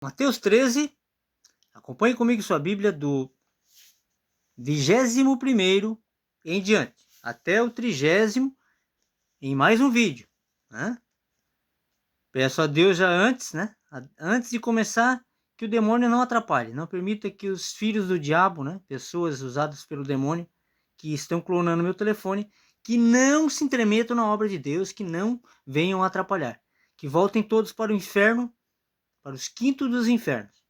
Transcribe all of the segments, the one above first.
Mateus 13, acompanhe comigo sua Bíblia do 21º em diante, até o 30º em mais um vídeo, né? Peço a Deus já antes, né? Antes de começar, que o demônio não atrapalhe, não permita que os filhos do diabo, né? Pessoas usadas pelo demônio, que estão clonando meu telefone, que não se intrometam na obra de Deus, que não venham atrapalhar, que voltem todos para o inferno, para os quintos dos infernos,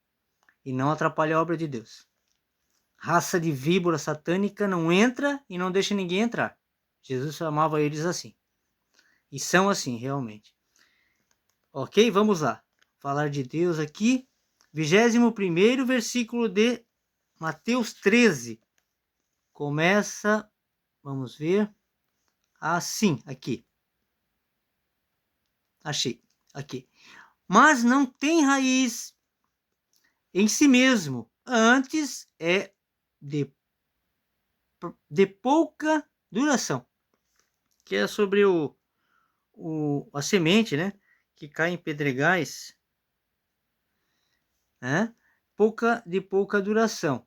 e não atrapalhe a obra de Deus. Raça de víbora satânica não entra e não deixa ninguém entrar. Jesus chamava eles assim. E são assim, realmente. Ok? Vamos lá. Falar de Deus aqui. 21º versículo de Mateus 13. Começa, vamos ver, assim, aqui. Achei, aqui. Mas não tem raiz em si mesmo. Antes é de pouca duração. Que é sobre a semente, né? Que cai em pedregais, né? De pouca duração.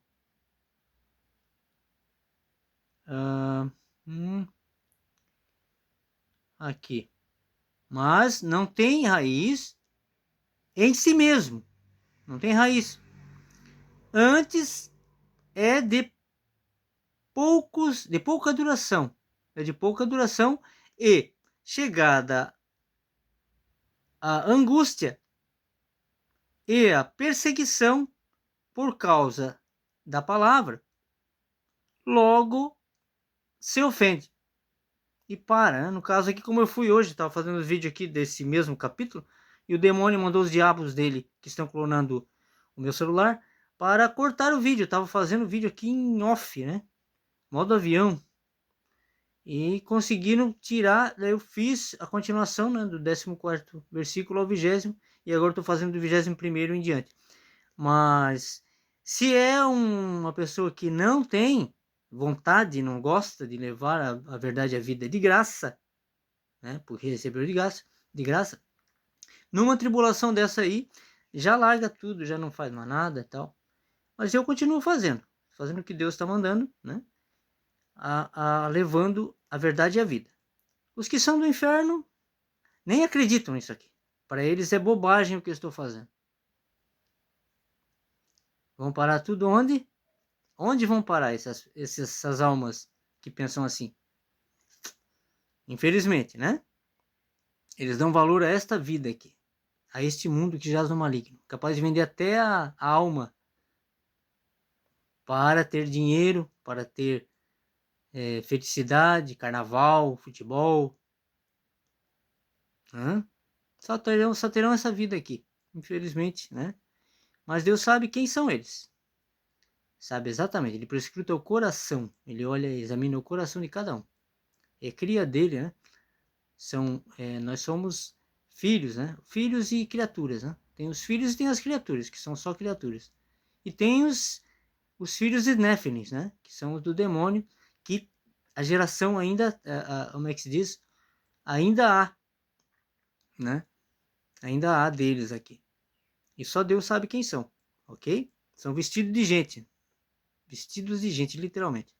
Aqui. Mas não tem raiz em si mesmo. Não tem raiz. Antes é de pouca duração. É de pouca duração e chegada a angústia e a perseguição por causa da palavra, logo se ofende e para, né? No caso aqui, como eu fui hoje, estava fazendo um vídeo aqui desse mesmo capítulo, e o demônio mandou os diabos dele, que estão clonando o meu celular, para cortar o vídeo. Eu estava fazendo o vídeo aqui em off, né? Modo avião. E conseguiram tirar, daí eu fiz a continuação, né, do 14º versículo ao 20º, e agora estou fazendo do 21º em diante. Mas se é uma pessoa que não tem vontade, não gosta de levar a verdade à vida de graça, né, porque recebeu de graça, numa tribulação dessa aí, já larga tudo, já não faz mais nada e tal. Mas eu continuo fazendo o que Deus está mandando, né, levando a verdade e a vida. Os que são do inferno nem acreditam nisso aqui. Para eles é bobagem o que eu estou fazendo. Vão parar tudo onde? Onde vão parar essas almas que pensam assim? Infelizmente, né? Eles dão valor a esta vida aqui, a este mundo que jaz no maligno, capaz de vender até a alma para ter dinheiro, para ter felicidade, carnaval, futebol. Só terão essa vida aqui, infelizmente, né? Mas Deus sabe quem são eles. Sabe exatamente, ele prescruta o coração, ele olha e examina o coração de cada um. É cria dele, né? Nós somos filhos, né? Filhos e criaturas, né? Tem os filhos e tem as criaturas, que são só criaturas. E tem os filhos de Néfilis, né? Que são os do demônio, que a geração ainda, como é que se diz? Ainda há, né? Ainda há deles aqui. E só Deus sabe quem são, ok? São vestidos de gente. Vestidos de gente, literalmente.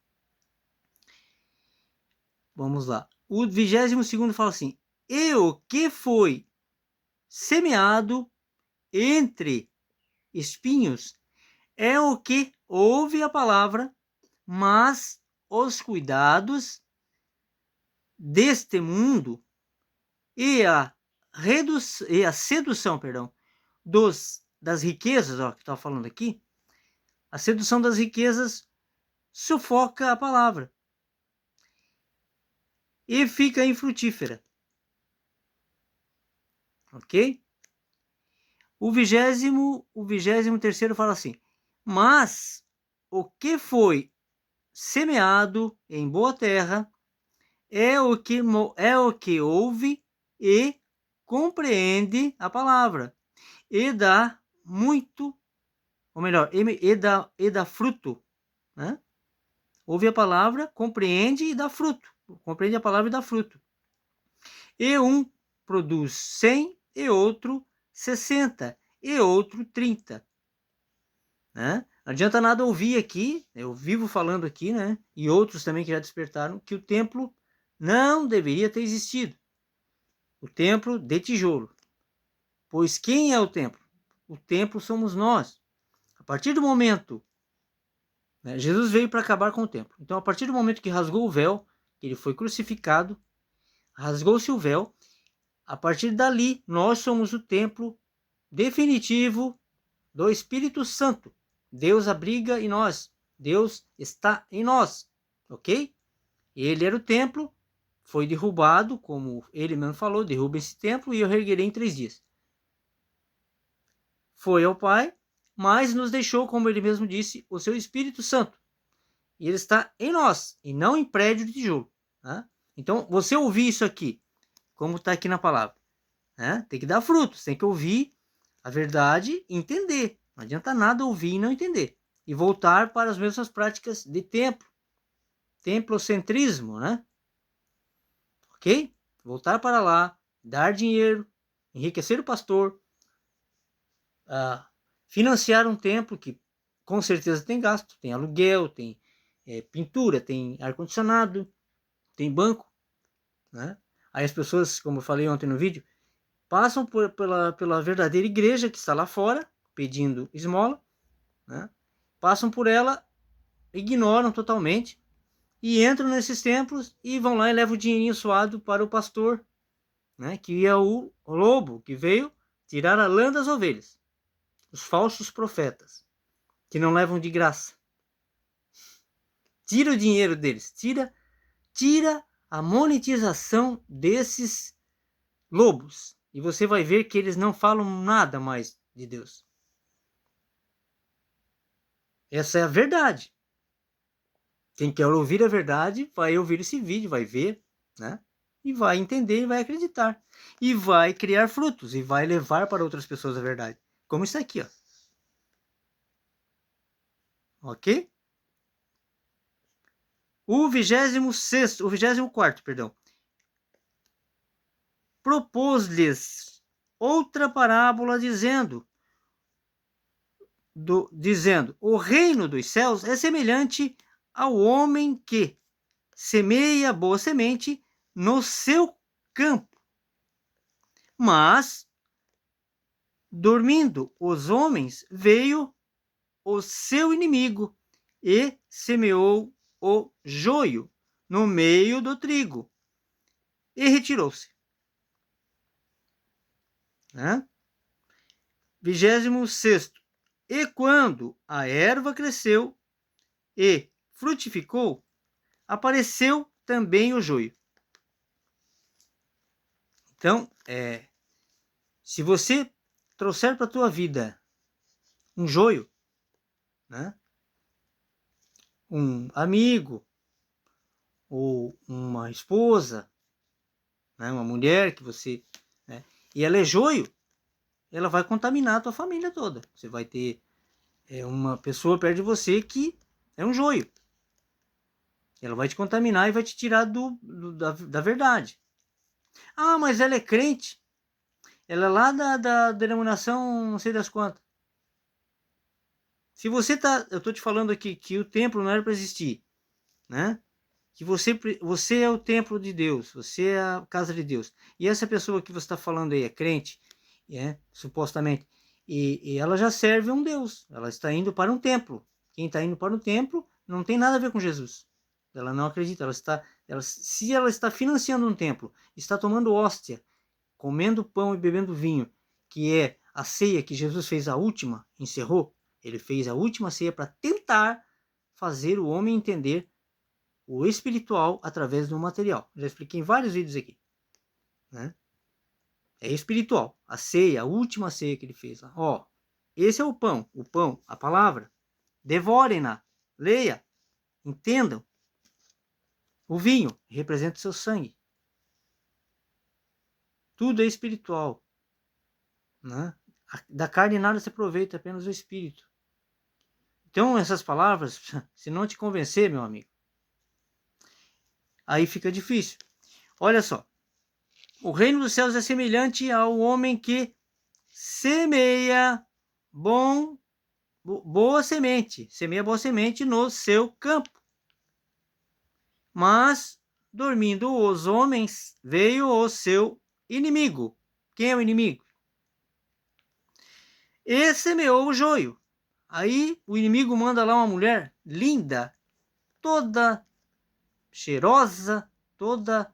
Vamos lá. O 22º fala assim: e o que foi semeado entre espinhos é o que ouve a palavra, mas os cuidados deste mundo e a sedução, das riquezas, ó, que está falando aqui, a sedução das riquezas sufoca a palavra e fica infrutífera. Ok? O 23º fala assim: mas o que foi semeado em boa terra é o que ouve e compreende a palavra e dá muito, ou melhor, e dá fruto, né? Ouve a palavra, compreende e dá fruto. Compreende a palavra e dá fruto. E um produz 100 e outro 60. e outro 30. Né? Não adianta nada ouvir aqui, eu vivo falando aqui, né? E outros também que já despertaram, que o templo não deveria ter existido. O templo de tijolo. Pois quem é o templo? O templo somos nós. A partir do momento, né, Jesus veio para acabar com o templo. Então, a partir do momento que rasgou o véu, que ele foi crucificado, rasgou-se o véu, a partir dali, nós somos o templo definitivo do Espírito Santo. Deus abriga em nós. Deus está em nós. Ok? Ele era o templo, foi derrubado, como ele mesmo falou, derruba esse templo e eu reerguerei em 3 dias. Foi ao Pai, mas nos deixou, como ele mesmo disse, o seu Espírito Santo. E ele está em nós, e não em prédio de tijolo. Né? Então, você ouvir isso aqui, como está aqui na palavra, né? Tem que dar frutos, tem que ouvir a verdade e entender. Não adianta nada ouvir e não entender. E voltar para as mesmas práticas de templo. Templocentrismo, né? Ok? Voltar para lá, dar dinheiro, enriquecer o pastor, financiar um templo que com certeza tem gasto, tem aluguel, tem pintura, tem ar-condicionado, tem banco, né? Aí as pessoas, como eu falei ontem no vídeo, passam pela verdadeira igreja que está lá fora, pedindo esmola, né? Passam por ela, ignoram totalmente, e entram nesses templos e vão lá e levam o dinheirinho suado para o pastor, né? Que é o lobo que veio tirar a lã das ovelhas. Os falsos profetas, que não levam de graça. Tira o dinheiro deles, tira a monetização desses lobos. E você vai ver que eles não falam nada mais de Deus. Essa é a verdade. Quem quer ouvir a verdade vai ouvir esse vídeo, vai ver, né? E vai entender e vai acreditar. E vai criar frutos e vai levar para outras pessoas a verdade. Como isso aqui, ó. Ok? O 24º, perdão. Propôs-lhes outra parábola dizendo, o reino dos céus é semelhante ao homem que semeia boa semente no seu campo. Mas, dormindo os homens, veio o seu inimigo e semeou o joio no meio do trigo e retirou-se. 26º. E quando a erva cresceu e frutificou, apareceu também o joio. Então, se você trouxer para a tua vida um joio, né? Um amigo, ou uma esposa, né? Uma mulher que você... Né? E ela é joio, ela vai contaminar a tua família toda. Você vai ter uma pessoa perto de você que é um joio. Ela vai te contaminar e vai te tirar da verdade. Ah, mas ela é crente. Ela é lá da denominação não sei das quantas. Se você tá... Eu estou te falando aqui que o templo não era para existir, né? Que você é o templo de Deus, você é a casa de Deus. E essa pessoa que você está falando aí é crente, supostamente, e ela já serve a um Deus. Ela está indo para um templo. Quem está indo para um templo não tem nada a ver com Jesus. Ela não acredita. Se ela está financiando um templo, está tomando hóstia, comendo pão e bebendo vinho, que é a ceia que Jesus fez a última, encerrou. Ele fez a última ceia para tentar fazer o homem entender o espiritual através do material. Já expliquei em vários vídeos aqui, né? É espiritual. A ceia, a última ceia que ele fez lá. Ó, esse é o pão, a palavra. Devorem-na, leia, entendam. O vinho representa o seu sangue. Tudo é espiritual, né? Da carne nada se aproveita, apenas o espírito. Então, essas palavras, se não te convencer, meu amigo, aí fica difícil. Olha só. O reino dos céus é semelhante ao homem que semeia boa semente no seu campo. Mas, dormindo os homens, veio o seu inimigo. Quem é o inimigo? E semeou o joio. Aí o inimigo manda lá uma mulher linda, toda cheirosa, toda.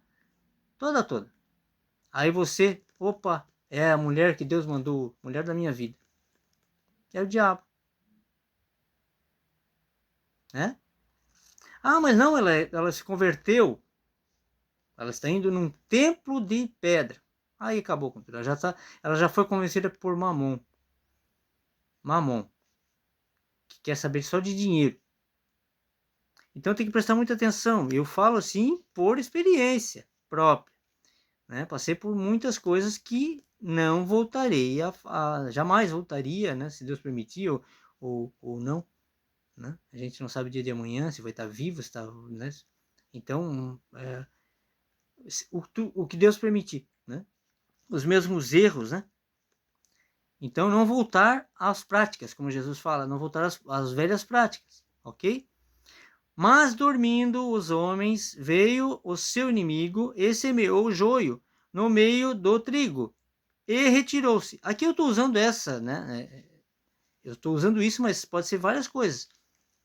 Aí você, opa, é a mulher que Deus mandou, mulher da minha vida. É o diabo. Né? Ah, mas não, ela se converteu. Ela está indo num templo de pedra. Aí acabou com tudo. Ela já foi convencida por Mamon. Que quer saber só de dinheiro. Então tem que prestar muita atenção. Eu falo assim por experiência própria. Né? Passei por muitas coisas que não voltarei jamais voltaria, né? Se Deus permitir ou não. Né? A gente não sabe o dia de amanhã, se vai estar vivo, se está, né? Então, o que Deus permitir, né? Os mesmos erros, né? Então, não voltar às práticas, como Jesus fala, não voltar às velhas práticas, ok? Mas dormindo os homens, veio o seu inimigo e semeou o joio no meio do trigo e retirou-se. Aqui eu estou usando essa, né? Eu estou usando isso, mas pode ser várias coisas,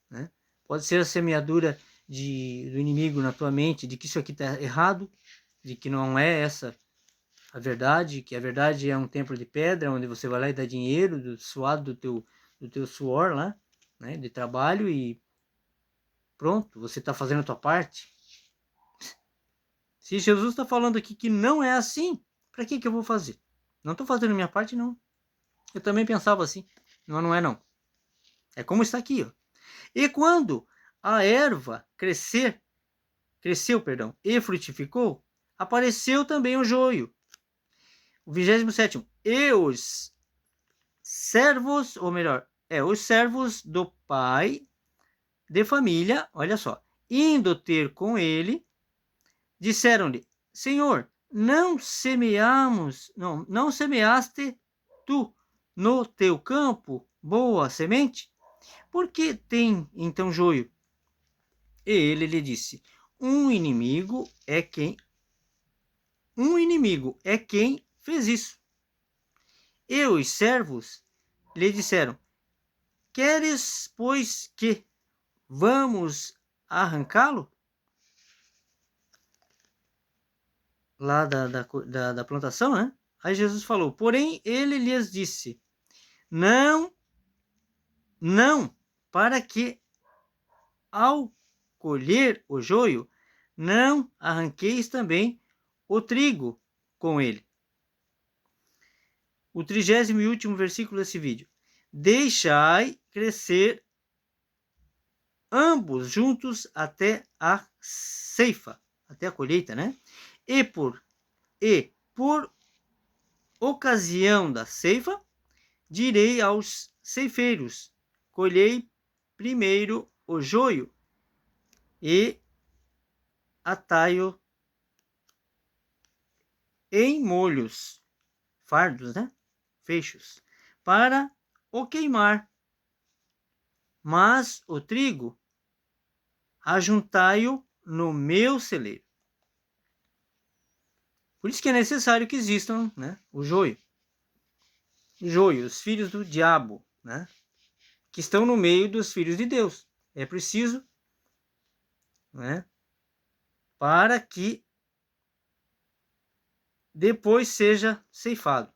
né? Pode ser a semeadura do inimigo na tua mente, de que isso aqui está errado, de que não é essa a verdade, que a verdade é um templo de pedra, onde você vai lá e dá dinheiro, do suado do teu suor lá, né? De trabalho e pronto, você está fazendo a tua parte. Se Jesus está falando aqui que não é assim, para que eu vou fazer? Não estou fazendo a minha parte, não. Eu também pensava assim, mas não é não. É como está aqui, ó. E quando a erva cresceu, e frutificou, apareceu também o joio. O 27º. E os servos, ou melhor, os servos do pai de família, olha só, indo ter com ele, disseram-lhe: Senhor, não semeaste tu no teu campo boa semente? Por que tem então joio? E ele lhe disse: Um inimigo é quem fez isso. E os servos lhe disseram: Queres, pois, que vamos arrancá-lo? Lá da plantação, né? Aí Jesus falou: Porém, ele lhes disse: Não, para que ao colher o joio, não arranqueis também o trigo com ele. O 30º e último versículo desse vídeo. Deixai crescer ambos juntos até a ceifa, até a colheita, né? E por ocasião da ceifa, direi aos ceifeiros: colhei primeiro o joio e atai-o em molhos, fardos, né? Fechos, para o queimar. Mas o trigo ajuntai-o no meu celeiro. Por isso que é necessário que existam, né, o joio. O joio, os filhos do diabo, né, que estão no meio dos filhos de Deus. É preciso, né, para que depois seja ceifado,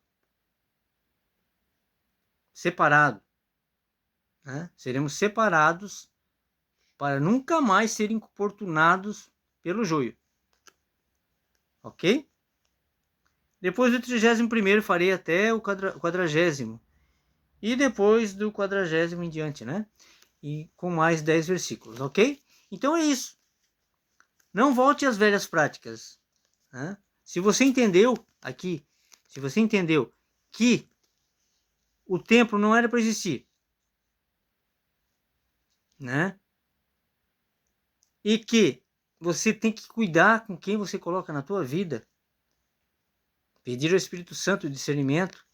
separado. Né? Seremos separados para nunca mais serem importunados pelo joio. Ok? Depois do 31º farei até o 40º. E depois do 40º em diante, né? E com mais 10 versículos, ok? Então é isso. Não volte às velhas práticas. Né? Se você entendeu aqui, se você entendeu que o templo não era para existir, né? E que você tem que cuidar com quem você coloca na tua vida, pedir ao Espírito Santo discernimento,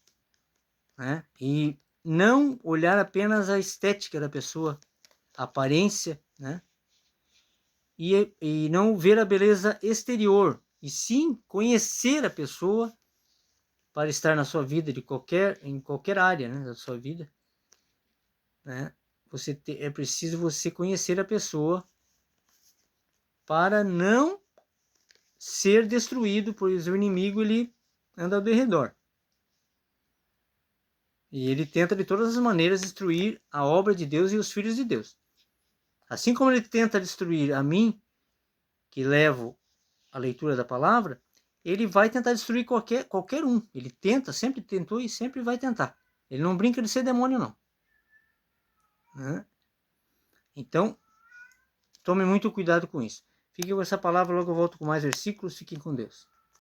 né? E não olhar apenas a estética da pessoa, a aparência, né? E não ver a beleza exterior, e sim conhecer a pessoa para estar na sua vida em qualquer área, né, da sua vida, né? É preciso você conhecer a pessoa para não ser destruído, pois o inimigo ele anda ao redor. E ele tenta de todas as maneiras destruir a obra de Deus e os filhos de Deus. Assim como ele tenta destruir a mim, que levo a leitura da palavra, ele vai tentar destruir qualquer um. Ele tenta, sempre tentou e sempre vai tentar. Ele não brinca de ser demônio, não. Né? Então, tome muito cuidado com isso. Fique com essa palavra, logo eu volto com mais versículos. Fiquem com Deus.